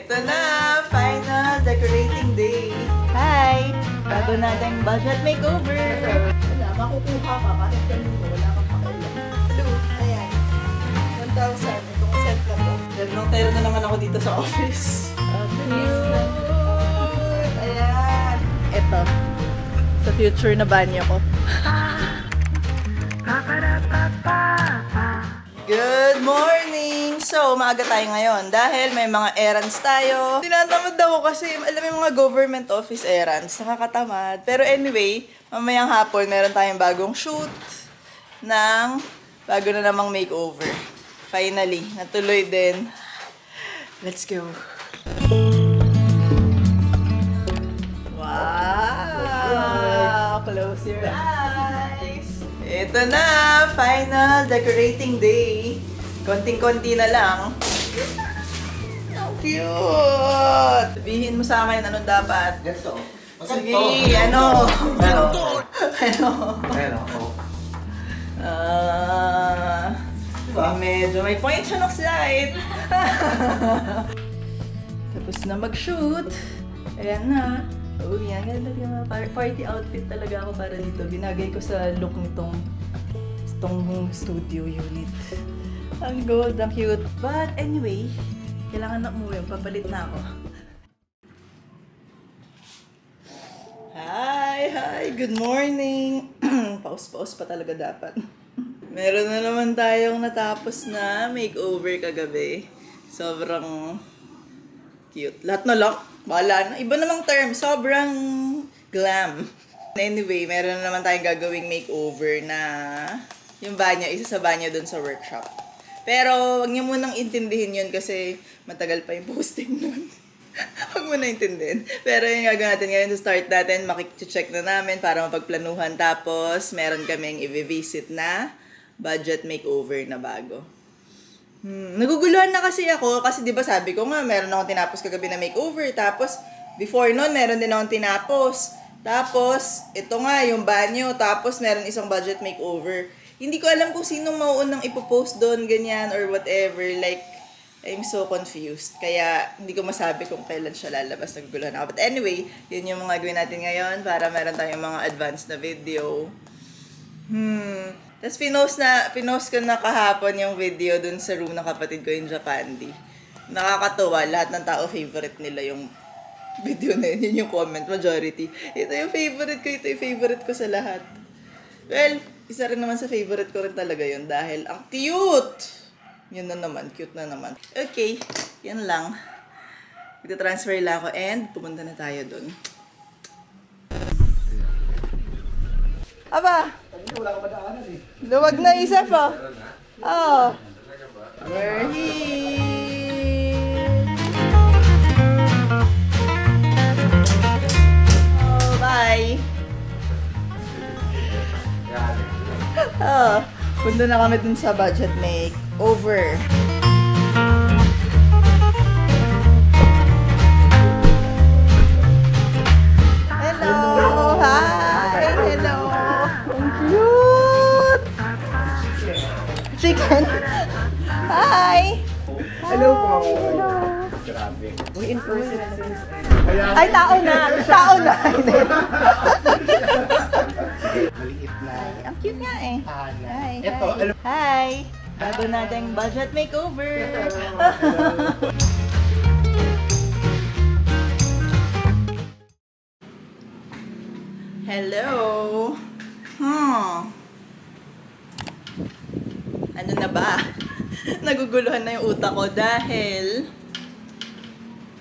Ito na! Final decorating day! Hi! Bago nating budget makeover! Wala, makukuha ka kahit kanino. Wala kang pakialam. Hello! Ayan. 1,000. Itong set na to. Tero na naman ako dito sa office. Cute! Ayan! Ito. Sa future na banyo ko. Good morning! So, maaga tayo ngayon dahil may mga errands tayo. Tinatamad ako kasi, alam mo yung mga government office errands, nakakatamad. Pero anyway, mamayang hapon meron tayong bagong shoot ng bago na namang makeover. Finally, natuloy din. Let's go! Wow! Close your eyes! Ito na! Final decorating day! Konting-konti na lang. Ang cute! Sabihin mo sa akin anong dapat. Ganito. Sige, ano? Medyo may point siya ng slide. Tapos na mag-shoot. Ayan na. Oh, yan. Ganda yung party outfit talaga ako para dito. Binagay ko sa look nitong studio unit. Ang gold, ang cute. But anyway, kailangan na umuwi. Papalit na ako. Hi! Good morning! Paus-paus pa talaga dapat. Meron na naman tayong natapos na makeover kagabi. Sobrang cute. Lahat na lang. Bahala na. Iba namang term. Sobrang glam. Anyway, meron na naman tayong gagawing makeover na yung banyo, isa sa banyo dun sa workshop. Pero, wag niyo munang intindihin yun kasi matagal pa yung posting nun. Wag mo na intindihin. Pero yung gagawin natin ngayon, to start natin, makik-check na namin para mapagplanuhan. Tapos, meron kaming i-visit na budget makeover na bago. Naguguluhan na kasi ako kasi 'di ba sabi ko nga meron akong tinapos kagabi na makeover, tapos before noon meron din akong tinapos. Tapos ito nga yung banyo, tapos meron isang budget makeover. Hindi ko alam kung sinong mauunang ipo-post doon ganyan or whatever, like I'm so confused. Kaya hindi ko masabi kung kailan siya lalabas, naguguluhan ako. But anyway, yun yung mga gawin natin ngayon para meron tayong mga advanced na video. Tapos pinost ko na kahapon yung video dun sa room ng kapatid ko in Japandi. Nakakatuwa, lahat ng tao favorite nila yung video na yun, yung comment, majority. Ito yung favorite ko sa lahat. Well, isa rin naman sa favorite ko rin talaga yun dahil ang cute! Yun na naman, cute na naman. Okay, yan lang. Ito-transfer lang ako and pumunta na tayo dun. Aba! Wala ka madaanan eh. Luwag na isa pa. Oh. We're here. Oh, bye. Oh, punta na kami dun sa budget makeover. Hello. Hi. Hello. Cute! Chicken! Hi! Hello po! Hello! Grabe. In person. Ay, tao na! Tao na! Maliit na. Ang cute nga eh. Hi! Ito, alam. Hi! Bago nating budget makeover! Hello! Ano na ba? Naguguluhan na yung utak ko dahil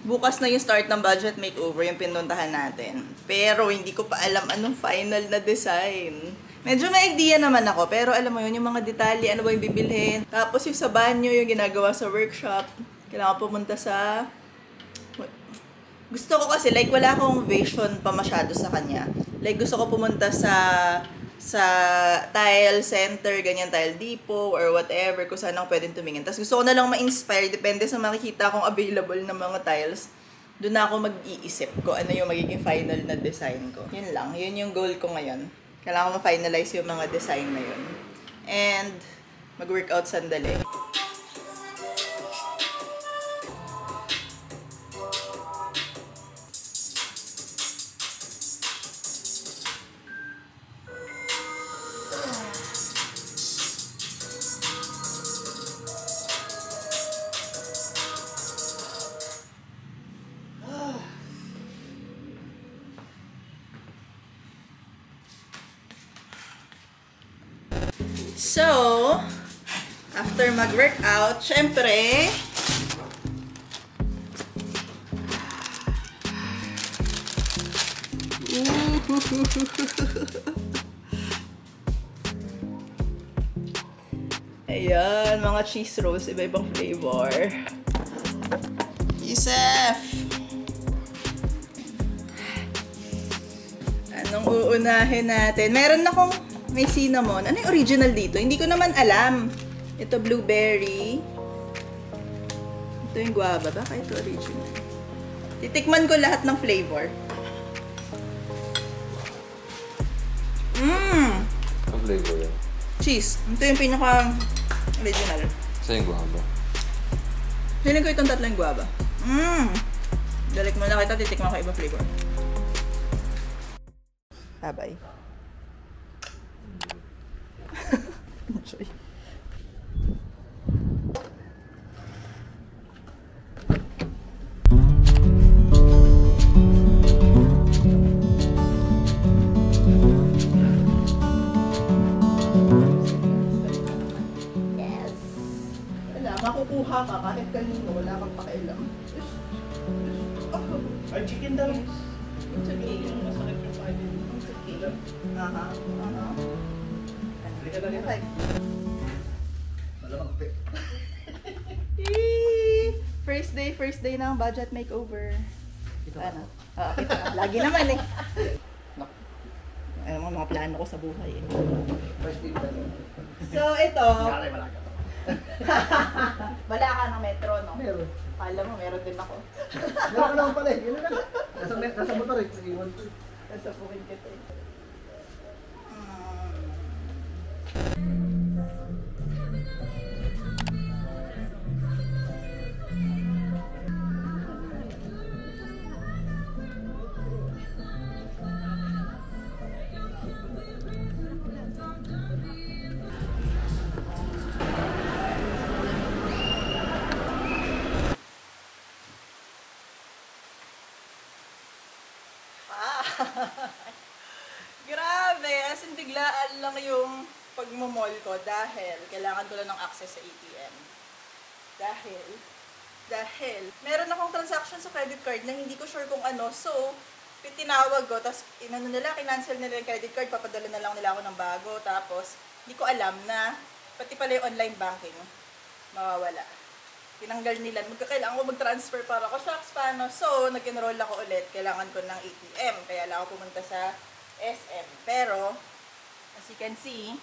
bukas na yung start ng budget makeover, yung pinuntahan natin. Pero hindi ko pa alam anong final na design. Medyo may idea naman ako, pero alam mo yun, yung mga detalye, ano ba yung bibilhin. Tapos yung sa banyo, yung ginagawa sa workshop, kailangan pumunta sa... Gusto ko kasi, like, wala akong vision pa masyado sa kanya. Like, gusto ko pumunta sa tile center, ganyan, tile depot, or whatever, kung saan ako pwedeng tumingin. Tapos gusto ko na lang ma-inspire, depende sa makikita kong available na mga tiles. Doon na ako mag-iisip kung ano yung magiging final na design ko. Yun lang, yun yung goal ko ngayon. Kailangan ko ma-finalize yung mga design na yun. And, mag-workout sandali. So, after mag-workout, syempre, ayan, mga cheese rolls, iba-ibang flavor. Yusef! Anong uunahin natin? Meron akong may cinnamon. Ano yung original dito? Hindi ko naman alam. Ito blueberry. Ito yung guava. Baka ito original. Titikman ko lahat ng flavor. Ang flavor yan? Cheese. Ito yung pinaka-original. Sa yung guava? Feeling ko itong tatlong guava. Dalik mo na kita, titikman ko iba flavor. Bye-bye. Enjoy. Makukuha ka kahit kanino, wala kang pakialam. Ay, chicken daw. It's okay. Masakit yung kain. It's okay. Halika na rin. Okay. Malamang pe. First day ng budget makeover. Ano? Kita na. Lagi naman eh. Ano mga plano ko sa buhay eh. First day ba? So ito, Malaki, malaki. wala ka ng metro, no? Meron. Kala mo, meron din ako. Meron ka naman pala eh. Yun lang. Nasa motor eh. Nag-iwan ko eh. Nasa pukin kita eh. Grabe, as in biglaan lang yung pagmamall ko dahil kailangan ko lang ng access sa ATM. Dahil meron akong transaction sa credit card na hindi ko sure kung ano. So, tinawag ko, tapos kinancel nila yung credit card, papadala na lang nila ako ng bago. Tapos, hindi ko alam na pati pala yung online banking mawawala. Tinanggal nila. Kailangan ko mag-transfer para ako. Shucks, paano? So, nag-enroll ako ulit. Kailangan ko ng ATM. Kaya lang ako pumunta sa SM. Pero, as you can see,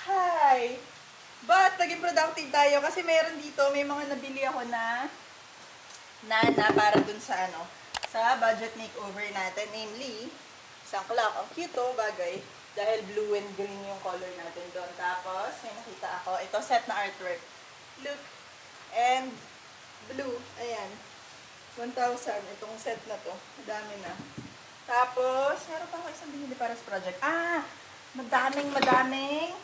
hi! But, naging productive tayo kasi meron dito, may mga nabili ako na para dun sa sa budget makeover natin. Namely, isang clock. Ang cute to, bagay. Dahil blue and green yung color natin doon. Tapos, may nakita ako. Ito, set na artwork. Look. And blue. Ayan. 1,000. Itong set na to. Madami na. Tapos, meron pa ako isang binili para sa project. Madaming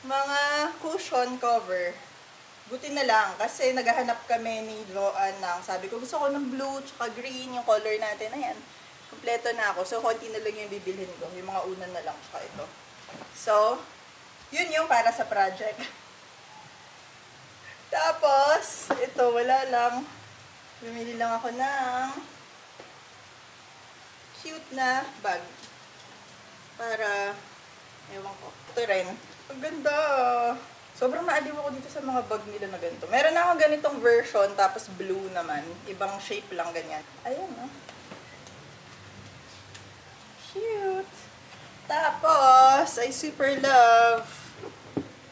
mga cushion cover. Buti na lang. Kasi naghahanap kami ni Joanne ng, sabi ko, gusto ko ng blue tsaka green yung color natin. Ayan. Kompleto na ako. So, konti na lang yung bibilhin ko. Yung mga unan na lang tsaka ito. So, yun yung para sa project. Tapos, ito, wala lang. Bumili lang ako ng cute na bag. Para, ewan ko. Ito rin. Ang ganda. Sobrang naaliw ako dito sa mga bag nila na ganito. Meron na ako ganitong version, tapos blue naman. Ibang shape lang ganyan. Ayan, cute. Tapos, I super love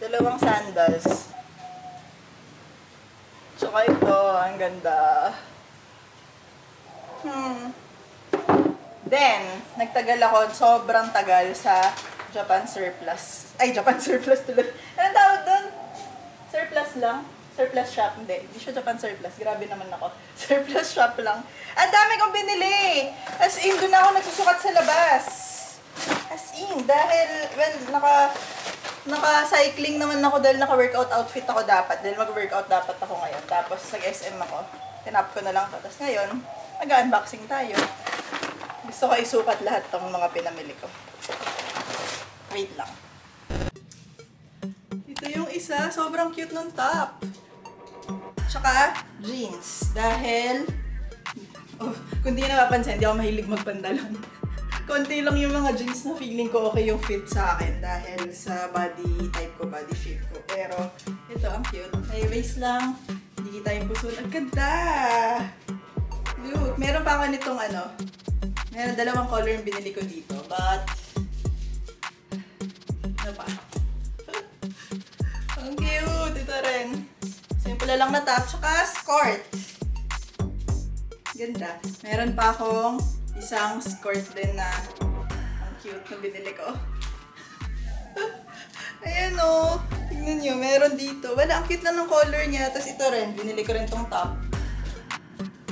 dalawang sandals. Tsaka ito, ang ganda. Then, nagtagal ako, sobrang tagal sa Japan Surplus. Ay, Japan Surplus tuloy. Anong tawag doon? Surplus lang? Surplus shop? Hindi siya Japan Surplus. Grabe naman ako. Surplus shop lang. Ang dami kong binili! As in, doon ako nagsusukat sa labas. As in, dahil, well, naka-cycling naman ako dahil naka-workout outfit ako dapat. Dahil mag-workout dapat ako ngayon. Tapos, nag-SM ako. Tinap ko na lang to. Tapos ngayon, mag-unboxing tayo. Gusto ko isukat lahat ng mga pinamili ko. Wait lang. Ito yung isa. Sobrang cute ng top. Tsaka, jeans. Dahil, kung di napapansin, hindi ako mahilig magpandalon. Konti lang yung mga jeans na feeling ko okay yung fit sa akin dahil sa body type ko, body shape ko. Pero, ito, ang cute. May waist lang. Hindi kita yung puso. Ang ganda! Look, meron pa ako nitong meron dalawang color yung binili ko dito. But, ano pa? Ang cute! Ito rin. Simple lang na top, tsaka skirt. Ganda. Meron pa akong isang skirt din na ang cute na binili ko. Ayan o. Tignan nyo, meron dito. Wala, ang cute lang ng color niya. Tapos ito rin, binili ko rin tong top.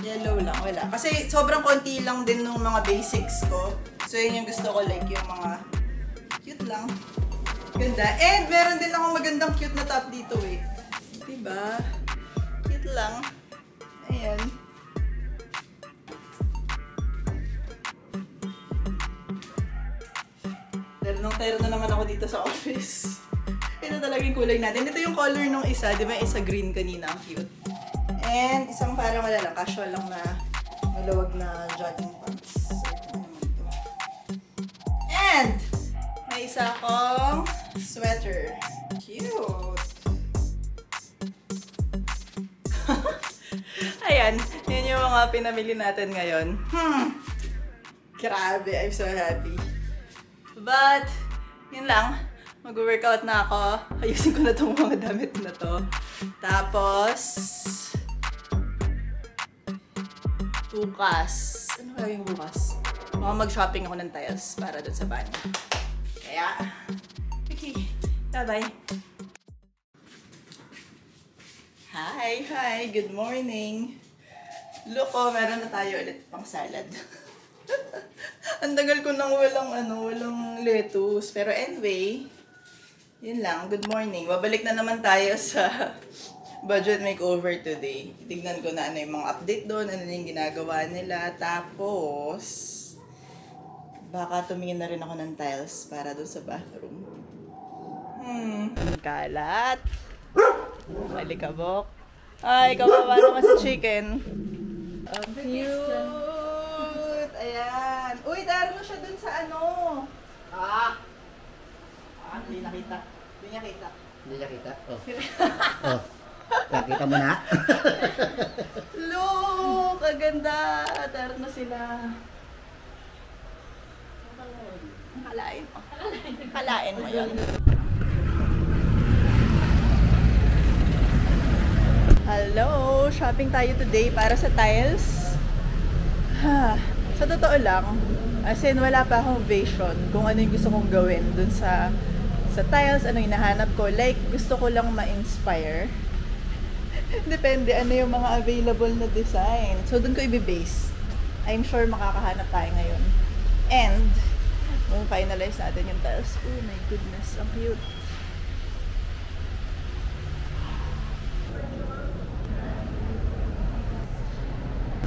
Yellow lang, wala. Kasi sobrang konti lang din nung mga basics ko. So yun yung gusto ko, like yung mga cute lang. Ganda. And meron din akong magandang cute na top dito eh. Diba? Cute lang. Ayan. Tero na naman ako dito sa office. Ito talaga yung kulay natin. Ito yung color nung isa. Di ba isa green kanina? Ang cute. And isang parang wala lang. Casual lang na maluwag na jogging pants. And may isa akong sweater. Cute. Ayan. Yan yung mga pinamili natin ngayon. Grabe. I'm so happy. But, yun lang. Mag-workout na ako. Ayusin ko na itong mga damit na to. Tapos, bukas. Ano kaya yung bukas? Mag-shopping ako ng tiles para dun sa banyo. Kaya, okay. Bye-bye. Hi! Good morning! Look, meron na tayo ulit pang salad. Ang tagal ko nang walang lettuce. Pero anyway, yun lang. Good morning. Babalik na naman tayo sa budget makeover today. Tignan ko na ano yung mga update doon, ano yung ginagawa nila. Tapos, baka tumingin na rin ako ng tiles para doon sa bathroom. Kalat. Malikabok. Ay, kawawa naman si chicken. Ang cute. Ayan. Uy, daro na siya dun sa hindi nakita. Hindi niya kita. Hindi niya kita? Oh. Oh. Nakita mo na? Look! Ang ganda! Daro na sila. Kalain mo. Kalain mo yun. Hello! Shopping tayo today para sa tiles. Sa totoo lang, as in wala pa akong vision kung ano yung gusto kong gawin dun sa tiles, ano yung hinahanap ko. Like, gusto ko lang ma-inspire. Depende ano yung mga available na design. So, dun ko i-base. I'm sure makakahanap tayo ngayon. And, finalize natin yung tiles. Oh my goodness, ang cute.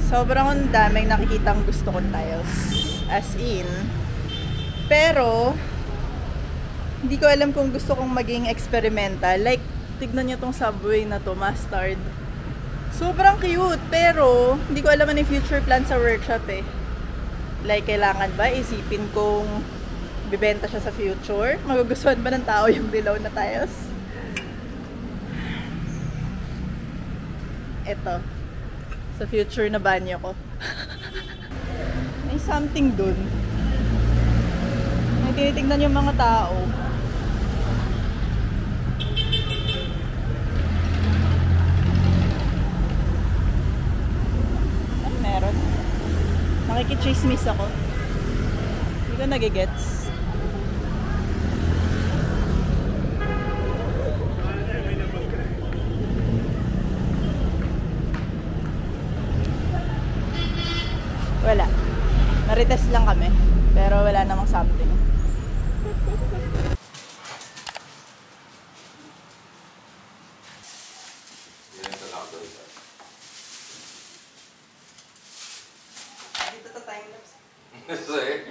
Sobrang daming nakikitang gusto kong tiles. As in. Pero, hindi ko alam kung gusto kong maging experimental. Like, tignan nyo tong subway na to, mustard. Sobrang cute, pero hindi ko alam ano yung future plan sa workshop eh. Like, kailangan ba isipin kong bibenta siya sa future? Magugustuhan ba ng tao yung dilaw na tiles? Ito. Sa future na banyo ko. May something dun. May tinitignan yung mga tao. Ano meron? Nakikichismis ako. Hindi ko nagigets. Wala. Naritest lang kami. Pero wala namang something. Dito to time lapse. Kasi,